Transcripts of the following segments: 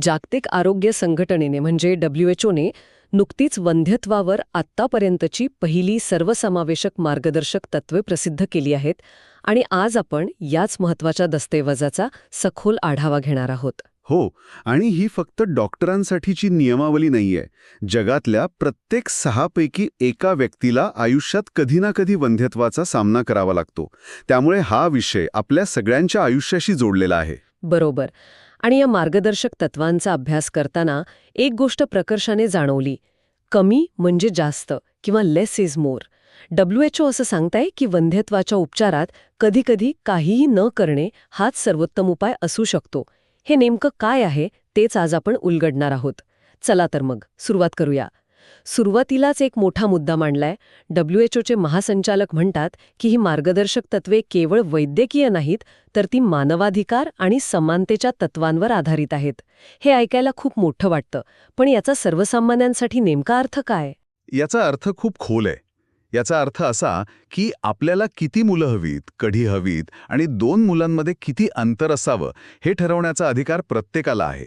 जागतिक आरोग्य संघटनेने म्हणजे WHO ने नुकतीच वंध्यत्वावर आत्तापर्यंतची पहिली सर्वसमावेशक मार्गदर्शक तत्त्वे प्रसिद्ध केली आहेत आणि आज आपण याच महत्त्वाच्या दस्तऐवजाचा सखोल आढावा घेणार आहोत. हो, आणि ही फक्त डॉक्टरांसाठीची नियमावली नाहीये. जगातल्या प्रत्येक 6 पैकी एका व्यक्तीला आयुष्यात कधी ना कधी वंध्यत्वाचा सामना करावा लागतो. त्यामुळे हा विषय आपल्या सगळ्यांच्या आयुष्याशी जोडलेला आहे. बरोबर. आणि या मार्गदर्शक तत्वांचा अभ्यास करताना एक गोष्ट प्रकर्षाने जाणवली. कमी म्हणजे जास्त किंवा लेस इज मोर. WHO असं सांगताय की वंध्यत्वाच्या उपचारात कधीकधी काहीही न करणे हाच सर्वोत्तम उपाय असू शकतो. हे नेमकं काय आहे तेच आज आपण उलगडणार आहोत. चला तर मग सुरुवात करूया. सुरुवातीलाच एक मोठा मुद्दा मांडलाय. WHOचे महासंचालक म्हणतात की ही मार्गदर्शक तत्वे केवळ वैद्यकीय नाहीत, तर ती मानवाधिकार आणि समानतेच्या तत्वांवर आधारित आहेत. हे ऐकायला खूप मोठं वाटतं, पण याचा सर्वसामान्यांसाठी नेमका अर्थ काय? याचा अर्थ खूप खोल आहे. याचा अर्थ असा की आपल्याला किती मुलं हवीत, कधी हवीत आणि 2 मुलांमध्ये किती अंतर असावं हे ठरवण्याचा अधिकार प्रत्येकाला आहे.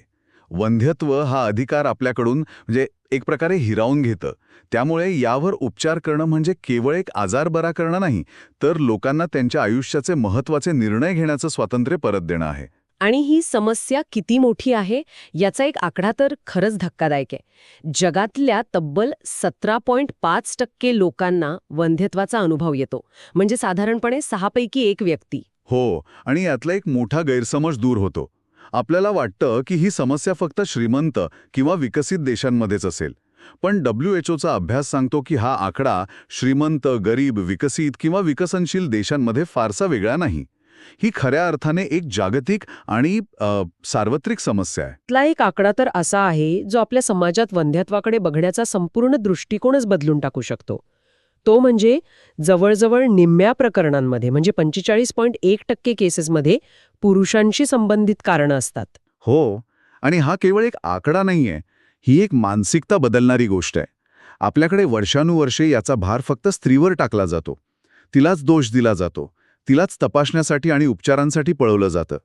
वंध्यत्व हा अधिकार आपल्याकडून म्हणजे एक प्रकारे हिरावून घेतं. त्यामुळे यावर उपचार करणं म्हणजे केवळ एक आजार बरा करणं नाही, तर लोकांना त्यांच्या आयुष्याचे महत्त्वाचे निर्णय घेण्याचं स्वातंत्र्य परत देणं आहे. आणि ही समस्या किती मोठी आहे याचा एक आकडा तर खरंच धक्कादायक आहे. जगातल्या तब्बल 17.5% लोकांना वंध्यत्वाचा अनुभव येतो, म्हणजे साधारणपणे 6 पैकी 1 व्यक्ती. हो, आणि यातला एक मोठा गैरसमज दूर होतो. आपल्याला वाटतं की ही समस्या फक्त श्रीमंत किंवा विकसित देशांमध्येच असेल. पण WHOचा अभ्यास सांगतो की हा आकडा श्रीमंत, गरीब, विकसित किंवा विकसनशील देशांमध्ये फारसा वेगळा नाही. ही खऱ्या अर्थाने एक जागतिक आणि सार्वत्रिक समस्या आहे. त्यातला एक आकडा तर असा आहे जो आपल्या समाजात वंध्यत्वाकडे बघण्याचा संपूर्ण दृष्टिकोनच बदलून टाकू शकतो. तो म्हणजे जवळजवळ निम्म्या प्रकरणांमध्ये म्हणजे 45.1% केसेसमध्ये पुरुषांशी संबंधित कारणं असतात. हो, आणि हा केवळ एक आकडा नाहीये, ही एक मानसिकता बदलणारी गोष्ट आहे. आपल्याकडे वर्षानुवर्षे याचा भार फक्त स्त्रीवर टाकला जातो. तिलाच दोष दिला जातो. तिलाच तपासण्यासाठी आणि उपचारांसाठी पळवलं जातं.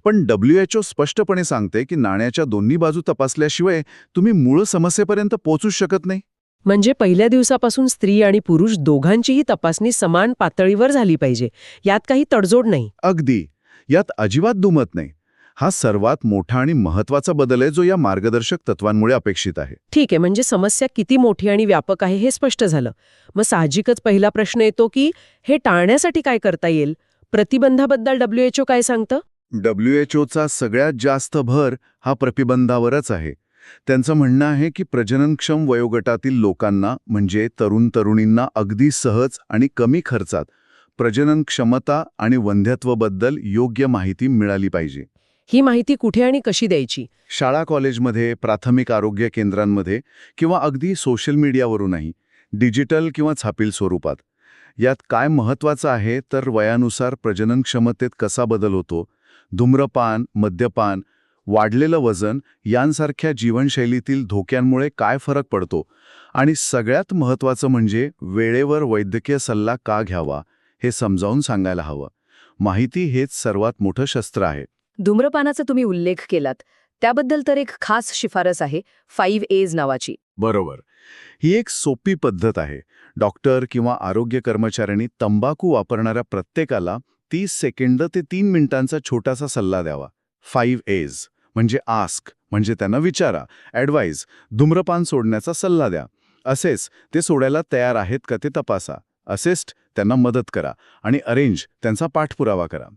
पण WHO स्पष्टपणे सांगते की नाण्याच्या दोन्ही बाजू तपासल्याशिवाय तुम्ही मूळ समस्येपर्यंत पोहोचूच शकत नाही. म्हणजे पहिल्या दिवसापासून स्त्री आणि पुरुष दोघांचीही तपासणी समान पातळीवर झाली पाहिजे, यात काही तडजोड नाही. अगदी. यात अजिबात दुमत नाही. हा सर्वात मोठा आणि महत्त्वाचा बदल आहे जो या मार्गदर्शक तत्वांमुळे अपेक्षित आहे. ठीक आहे, म्हणजे समस्या किती मोठी आणि व्यापक आहे हे स्पष्ट झालं. मग साहजिकच पहिला प्रश्न येतो की हे टाळण्यासाठी काय करता येईल? प्रतिबंधाबद्दल WHO काय सांगतं? WHOचा सगळ्यात जास्त भर हा प्रतिबंधावरच आहे. त्यांचं म्हणणं आहे की प्रजननक्षम वयोगटातील लोकांना म्हणजे तरुण-तरुणींना अगदी सहज आणि कमी खर्चात प्रजनन क्षमता आणि वंध्यत्वाबद्दल योग्य माहिती मिळाली पाहिजे. ही माहिती कुठे आणि कशी द्यायची? शाळा कॉलेजमध्ये, प्राथमिक आरोग्य केंद्रांमध्ये किंवा अगदी सोशल मीडियावरूनही, डिजिटल किंवा छापील स्वरूपात. यात काय महत्त्वाचं आहे तर वयानुसार प्रजनन क्षमतेत कसा बदल होतो, धूम्रपान, मद्यपान, वाढलेलं वजन यांसारख्या जीवनशैलीतील धोक्यांमुळे काय फरक पडतो आणि सगळ्यात महत्त्वाचं म्हणजे वेळेवर वैद्यकीय सल्ला का घ्यावा हे समजावून सांगायला हवं. माहिती हेच सर्वात मोठं शस्त्र आहे. धूम्रपानाचा तुम्ही उल्लेख केलात, त्याबद्दल तर एक खास शिफारस आहे 5 A's नावाची. बरोबर. ही एक सोपी पद्धत आहे. डॉक्टर किंवा आरोग्य कर्मचाऱ्यांनी तंबाखू वापरणाऱ्या प्रत्येकाला 30 सेकंद ते 3 मिनिटांचा छोटासा सल्ला द्यावा. 5 A's म्हणजे आस्क म्हणजे त्यांना विचारा, ॲडवाईज धूम्रपान सोडण्याचा सल्ला द्या, असेस ते सोडायला तयार आहेत का ते तपासा, असिस्ट त्यांना मदत करा आणि अरेंज त्यांचा पाठपुरावा करा.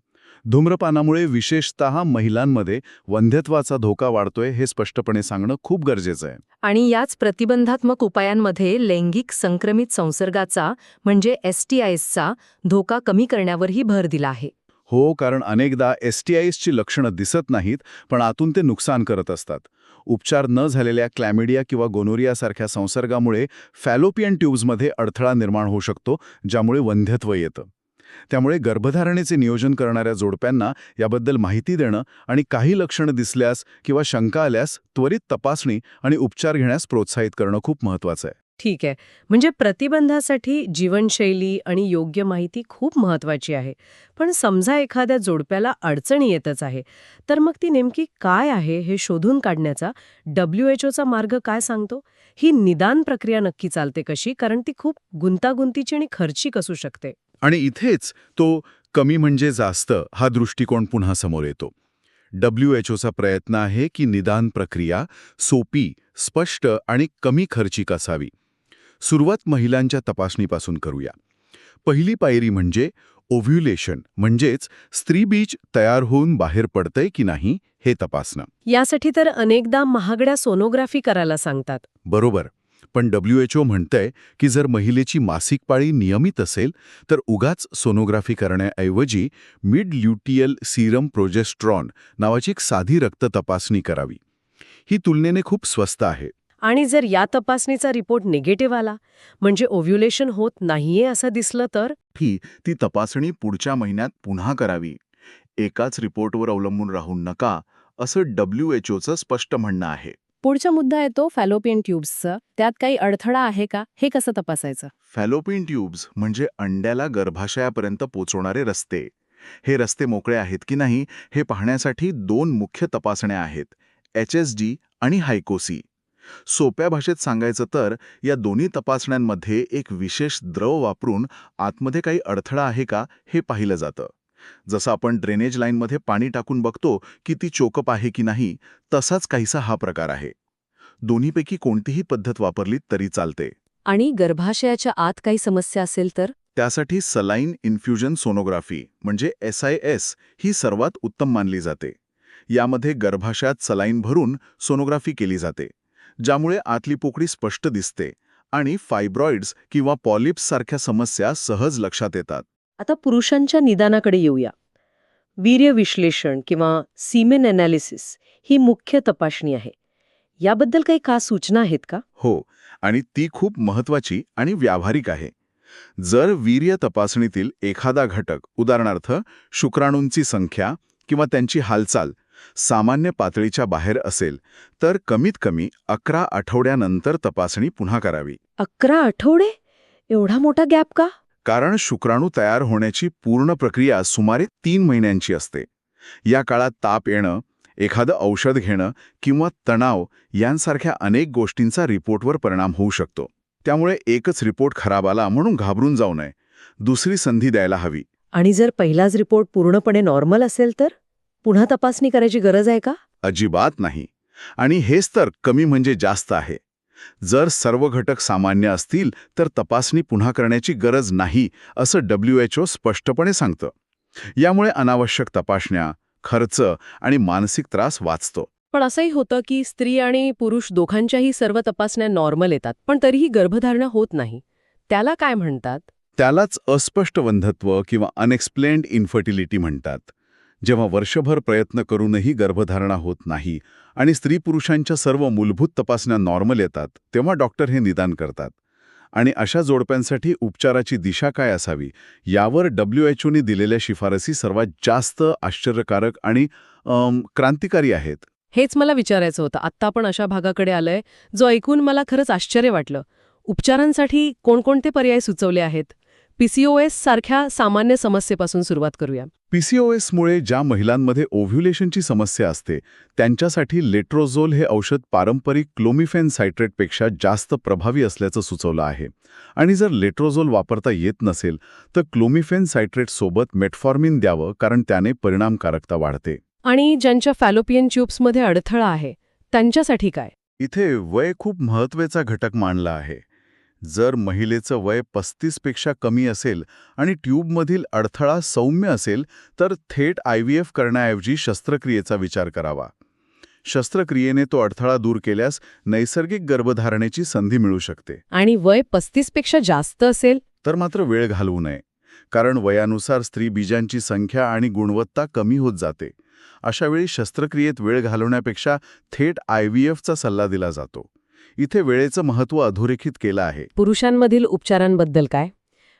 धूम्रपानामुळे विशेषतः महिलांमध्ये वंध्यत्वाचा धोका वाढतोय हे स्पष्टपणे सांगणं खूप गरजेचं आहे. आणि याच प्रतिबंधात्मक उपायांमध्ये लैंगिक संक्रमित संसर्गाचा म्हणजे STIsचा धोका कमी करण्यावरही भर दिला आहे. हो, कारण अनेकदा STIsची लक्षणं दिसत नाहीत, पण आतून ते नुकसान करत असतात. उपचार न झालेल्या क्लॅमिडिया किंवा गोनोरियासारख्या संसर्गामुळे फॅलोपियन ट्यूब्समध्ये अडथळा निर्माण होऊ शकतो, ज्यामुळे वंध्यत्व येतं. त्यामुळे गर्भधारणेचे नियोजन करणाऱ्या जोडप्यांना याबद्दल माहिती देणं आणि काही लक्षणं दिसल्यास किंवा शंका आल्यास त्वरित तपासणी आणि उपचार घेण्यास प्रोत्साहित करणं खूप महत्त्वाचं आहे. ठीक आहे. म्हणजे प्रतिबंधासाठी जीवनशैली आणि योग्य माहिती खूप महत्वाची आहे. पण समजा एखाद्या जोडप्याला अडचणी येतच आहे, तर मग ती नेमकी काय आहे हे शोधून काढण्याचा WHO चा मार्ग काय सांगतो? ही निदान प्रक्रिया नक्की चालते कशी? कारण ती खूप गुंतागुंतीची आणि खर्चिक असू शकते. आणि इथेच तो कमी म्हणजे जास्त हा दृष्टिकोन पुन्हा समोर येतो. WHOचा प्रयत्न आहे की निदान प्रक्रिया सोपी, स्पष्ट आणि कमी खर्चिक असावी. सुरुवात महिलांच्या तपासणीपासून करूया. पहिली पायरी म्हणजे ओव्ह्युलेशन, म्हणजेच स्त्रीबीज तयार होऊन बाहेर पडतंय की नाही हे तपासणं. यासाठी तर अनेकदा महागड्या सोनोग्राफी करायला सांगतात. बरोबर. पण WHO म्हणतंय की जर महिलेची मासिक पाळी नियमित असेल तर उगाच सोनोग्राफी करण्याऐवजी मिड ल्युटियल सीरम प्रोजेस्ट्रॉन नावाची एक साधी रक्त तपासणी करावी. ही तुलनेने खूप स्वस्त आहे. आणि जर या तपासणीचा रिपोर्ट निगेटिव्ह आला, म्हणजे ओव्ह्युलेशन होत नाहीये असं दिसलं तर? ती तपासणी पुढच्या महिन्यात पुन्हा करावी. एकाच रिपोर्टवर अवलंबून राहू नका, असं WHOचं स्पष्ट म्हणणं आहे. पुढचा मुद्दा येतो फॅलोपियन ट्यूब्सचा. त्यात काही अडथळा आहे का? हे कसं तपासायचं? फॅलोपियन ट्यूब्स म्हणजे अंड्याला गर्भाशयापर्यंत पोचवणारे रस्ते. हे रस्ते मोकळे आहेत की नाही हे पाहण्यासाठी 2 मुख्य तपासण्या आहेत, HSG आणि हायकोसी. सोप्या भाषेत सांगायचं तर या दोन्ही तपासण्यांमध्ये एक विशेष द्रव वापरून आतमध्ये काही अडथळा आहे का हे पाहिलं जातं. जसं आपण ड्रेनेज लाईनमध्ये पाणी टाकून बघतो की ती चोकअप आहे की नाही, तसाच काहीसा हा प्रकार आहे. दोन्हीपैकी कोणतीही पद्धत वापरली तरी चालते. आणि गर्भाशयाच्या आत काही समस्या असेल तर? त्यासाठी सलाईन इन्फ्युजन सोनोग्राफी म्हणजे SIS ही सर्वात उत्तम मानली जाते. यामध्ये गर्भाशयात सलाईन भरून सोनोग्राफी केली जाते, ज्यामुळे आतली पोकळी स्पष्ट दिसते आणि फायब्रॉइड्स किंवा पॉलिप्स सारख्या समस्या सहज लक्षात येतात. आता पुरुषांच्या निदानाकडे येऊया. वीर्य विश्लेषण किंवा सीमेन एनालिसिस ही मुख्य तपासणी आहे. याबद्दल काही खास सूचना आहेत का? हो, आणि ती खूप महत्वाची आणि व्यावहारिक आहे. जर वीर्य तपासणीतील एखादा घटक, उदाहरणार्थ शुक्राणूंची संख्या किंवा त्यांची हालचाल, सामान्य पातळीच्या बाहेर असेल तर कमीत कमी 11 आठवड्यानंतर तपासणी पुन्हा करावी. 11 आठवडे? एवढा मोठा गॅप का? कारण शुक्राणू तयार होण्याची पूर्ण प्रक्रिया सुमारे 3 महिन्यांची असते. या काळात ताप येणं, एखादं औषध घेणं किंवा तणाव यांसारख्या अनेक गोष्टींचा रिपोर्टवर परिणाम होऊ शकतो. त्यामुळे एकच रिपोर्ट खराब आला म्हणून घाबरून जाऊ नये. दुसरी संधी द्यायला हवी. आणि जर पहिलाच रिपोर्ट पूर्णपणे नॉर्मल असेल तर पुन्हा तपासणी करायची गरज आहे का? अजिबात नाही. आणि हेच तर कमी म्हणजे जास्त आहे. जर सर्व घटक सामान्य असतील तर तपासणी पुन्हा करण्याची गरज नाही, असं WHO स्पष्टपणे सांगतं. यामुळे अनावश्यक तपासण्या, खर्च आणि मानसिक त्रास वाचतो. पण असंही होतं की स्त्री आणि पुरुष दोघांच्याही सर्व तपासण्या नॉर्मल येतात, पण तरीही गर्भधारणा होत नाही. त्याला काय म्हणतात? त्यालाच अस्पष्ट वंध्यत्व किंवा अनएक्सप्लेन्ड इन्फर्टिलिटी म्हणतात. जेव्हा वर्षभर प्रयत्न करूनही गर्भधारणा होत नाही आणि स्त्री-पुरुषांच्या सर्व मूलभूत तपासण्या नॉर्मल येतात, तेव्हा डॉक्टर हे निदान करतात. आणि अशा जोडप्यांसाठी उपचाराची दिशा काय असावी, यावर WHOने दिलेल्या शिफारसी सर्वात जास्त आश्चर्यकारक आणि क्रांतिकारी आहेत. हेच मला विचारायचं होतं. आत्ता आपण अशा भागाकडे आलोय जो ऐकून मला खरंच आश्चर्य वाटलं. उपचारांसाठी कोणकोणते पर्याय सुचवले आहेत? PCOS सारख्या सामान्य समस्येपासून सुरुवात करूया. PCOSमुळे ज्या महिलांमध्ये ओव्ह्युलेशनची समस्या असते त्यांच्यासाठी लेट्रोझोल हे औषध पारंपरिक क्लोमिफेन सायट्रेटपेक्षा जास्त प्रभावी असल्याचं सुचवलं आहे. आणि जर लेट्रोझोल वापरता येत नसेल तर क्लोमिफेन सायट्रेटसोबत मेटफॉर्मिन द्यावं, कारण त्याने परिणामकारकता वाढते. आणि ज्यांच्या फॅलोपियन ट्यूब्समध्ये अडथळा आहे त्यांच्यासाठी काय? इथे वय खूप महत्त्वाचा घटक मानला आहे. जर महिलेचं वय 35 पेक्षा कमी असेल आणि ट्यूबमधील अडथळा सौम्य असेल तर थेट IVF करण्याऐवजी शस्त्रक्रियेचा विचार करावा. शस्त्रक्रियेने तो अडथळा दूर केल्यास नैसर्गिक गर्भधारणेची संधी मिळू शकते. आणि वय 35 पेक्षा जास्त असेल तर मात्र वेळ घालवू नये, कारण वयानुसार स्त्री बीजांची संख्या आणि गुणवत्ता कमी होत जाते. अशावेळी शस्त्रक्रियेत वेळ घालवण्यापेक्षा थेट IVFचा सल्ला दिला जातो. इथे वेळेचं महत्त्व अधोरेखित केलं आहे. पुरुषांमधील उपचारांबद्दल काय?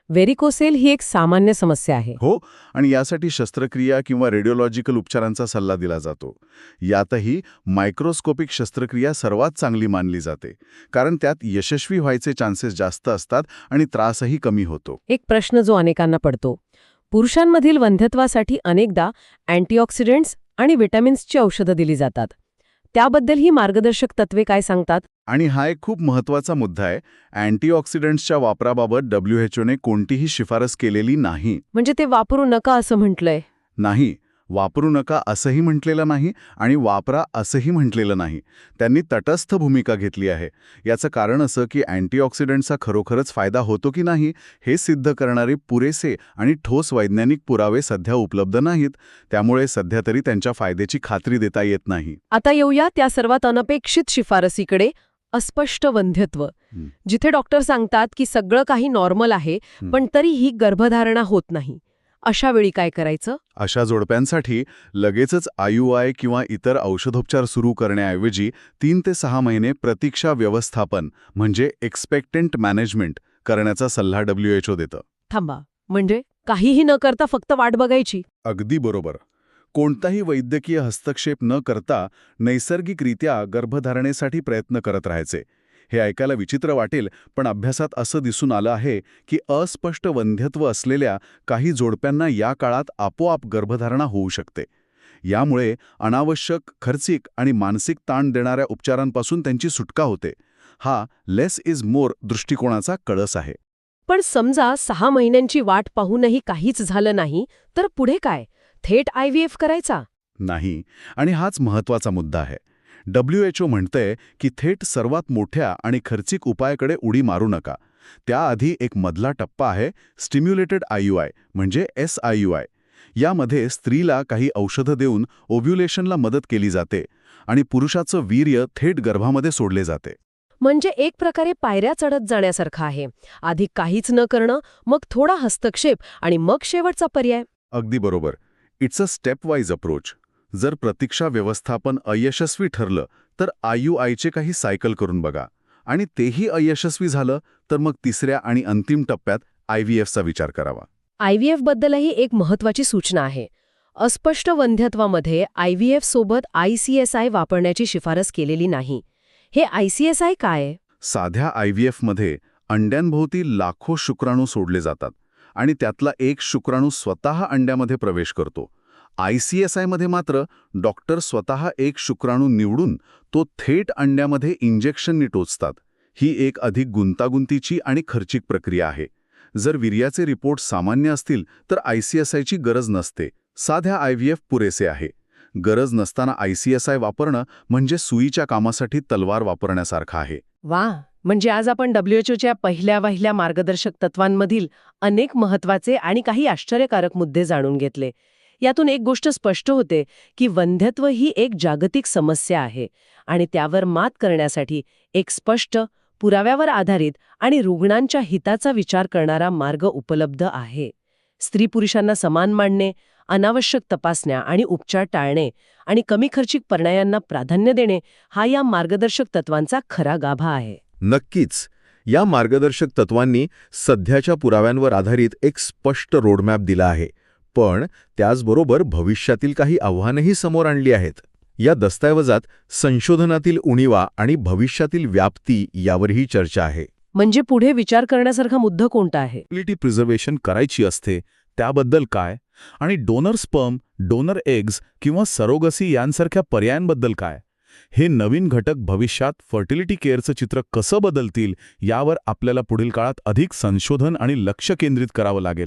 व्हेरिकोसेल ही एक सामान्य समस्या आहे. हो, आणि यासाठी शस्त्रक्रिया किंवा रेडिओलॉजिकल उपचारांचा सल्ला दिला जातो. यातही मायक्रोस्कोपिक शस्त्रक्रिया सर्वात चांगली मानली जाते, कारण त्यात यशस्वी व्हायचे चान्सेस जास्त असतात आणि त्रासही कमी होतो. एक प्रश्न जो अनेकांना पडतो, पुरुषांमधील वंध्यत्वासाठी अनेकदा अँटीऑक्सिडंट्स आणि विटॅमिन्सची औषधं दिली जातात. त्याबद्दल ही मार्गदर्शक तत्वे काय सांगतात? आणि हा एक खूप महत्त्वाचा मुद्दा आहे. अँटीऑक्सिडंट्सच्या वापराबाबत WHOने कोणतीही शिफारस केलेली नाही. म्हणजे ते वापरू नका असं म्हटलंय. नाही, वापरू नका असंही म्हटलेलं नाही आणि वापरा असंही म्हटलेलं नाही. त्यांनी तटस्थ भूमिका घेतली आहे. याचं कारण असं की अँटीऑक्सिडंटचा खरोखरच फायदा होतो की नाही हे सिद्ध करणारे पुरेसे आणि ठोस वैज्ञानिक पुरावे सध्या उपलब्ध नाहीत. त्यामुळे सध्या तरी त्यांच्या फायद्याची खात्री देता येत नाही. आता येऊया त्या सर्वात अनपेक्षित शिफारसीकडे, अस्पष्ट वंध्यत्व. जिथे डॉक्टर सांगतात की सगळं काही नॉर्मल आहे, पण तरीही गर्भधारणा होत नाही. अशा वेळी काय करायचं? अशा जोडप्यांसाठी लगेचच IUI किंवा इतर औषधोपचार सुरू करण्याऐवजी 3 ते 6 महिने प्रतीक्षा व्यवस्थापन म्हणजे एक्सपेक्टंट मॅनेजमेंट करण्याचा सल्ला WHO देतं. थांबा, म्हणजे काहीही न करता फक्त वाट बघायची? अगदी बरोबर. कोणताही वैद्यकीय हस्तक्षेप न करता नैसर्गिकरित्या गर्भधारणेसाठी प्रयत्न करत राहायचे. हे ऐकायला विचित्र वाटेल, पण अभ्यासात असं दिसून आलं आहे की अस्पष्ट वंध्यत्व असलेल्या काही जोडप्यांना या काळात आपोआप गर्भधारणा होऊ शकते. यामुळे अनावश्यक, खर्चिक आणि मानसिक ताण देणाऱ्या उपचारांपासून त्यांची सुटका होते. हा लेस इज मोर दृष्टिकोनाचा कळस आहे. पण समजा 6 महिन्यांची वाट पाहूनही काहीच झालं नाही, तर पुढे काय? थेट IVF करायचा? नाही, आणि हाच महत्त्वाचा मुद्दा आहे. WHO म्हणतंय की थेट सर्वात मोठ्या आणि खर्चिक उपायाकडे उडी मारू नका. त्याआधी एक मधला टप्पा आहे, स्टिम्युलेटेड IUI म्हणजे SIUI. यामध्ये स्त्रीला काही औषधं देऊन ओव्ह्युलेशनला मदत केली जाते आणि पुरुषाचं वीर्य थेट गर्भामध्ये सोडले जाते. म्हणजे एक प्रकारे पायऱ्या चढत जाण्यासारखं आहे. आधी काहीच न करणं, मग थोडा हस्तक्षेप आणि मग शेवटचा पर्याय. अगदी बरोबर. It's a step wise approach. जर प्रतीक्षा व्यवस्थापन अयशस्वी ठरलं तर IUIचे काही सायकल करून बघा, आणि तेही अयशस्वी झालं तर मग तिसऱ्या आणि अंतिम टप्प्यात IVFचा विचार करावा. IVF बद्दलही एक महत्त्वाची सूचना आहे. अस्पष्ट वंध्यत्वामध्ये IVF सोबत ICSI वापरण्याची शिफारस केलेली नाही. हे ICSI काय आहे? साध्या IVFमध्ये अंड्यांभोवती लाखो शुक्राणू सोडले जातात आणि त्यातला एक शुक्राणू स्वतः अंड्यामध्ये प्रवेश करतो. ICSIमध्ये मात्र डॉक्टर स्वतः एक शुक्राणू निवडून तो थेट अंड्यामध्ये इंजेक्शननी टोचतात. ही एक अधिक गुंतागुंतीची आणि खर्चिक प्रक्रिया आहे. जर वीर्याचे रिपोर्ट सामान्य असतील तर ICSIची गरज नसते. साध्या IVF पुरेसे आहे. गरज नसताना ICSI वापरणं म्हणजे सुईच्या कामासाठी तलवार वापरण्यासारखं आहे. वा, म्हणजे आज आपण WHOच्या पहिल्या मार्गदर्शक तत्वांमधील अनेक महत्त्वाचे आणि काही आश्चर्यकारक मुद्दे जाणून घेतले. यातून एक गोष्ट स्पष्ट होते की वंध्यत्व ही एक जागतिक समस्या आहे आणि त्यावर मात करण्यासाठी एक स्पष्ट, पुराव्यावर आधारित आणि रुग्णांच्या हिताचा विचार करणारा मार्ग उपलब्ध आहे. स्त्री-पुरुषांना समान मानणे, अनावश्यक तपासण्या आणि उपचार टाळणे आणि कमी खर्चिक पर्यायांना प्राधान्य देणे हा या मार्गदर्शक तत्वांचा खरा गाभा आहे. नक्कीच. या मार्गदर्शक तत्वांनी सध्याच्या पुराव्यांवर आधारित एक स्पष्ट रोडमॅप दिला आहे, पण त्याचबरोबर भविष्यातील काही आव्हानंही समोर आणली आहेत. या दस्तऐवजात संशोधनातील उणीवा आणि भविष्यातील व्याप्ती यावरही चर्चा आहे. म्हणजे पुढे विचार करण्यासारखा मुद्दा कोणता आहे? फर्टिलिटी प्रिझर्वेशन करायची असते त्याबद्दल काय, आणि डोनर स्पर्म, डोनर एग्ज किंवा सरोगसी यांसारख्या पर्यायांबद्दल काय? हे नवीन घटक भविष्यात फर्टिलिटी केअरचं चित्र कसं बदलतील यावर आपल्याला पुढील काळात अधिक संशोधन आणि लक्ष केंद्रित करावं लागेल.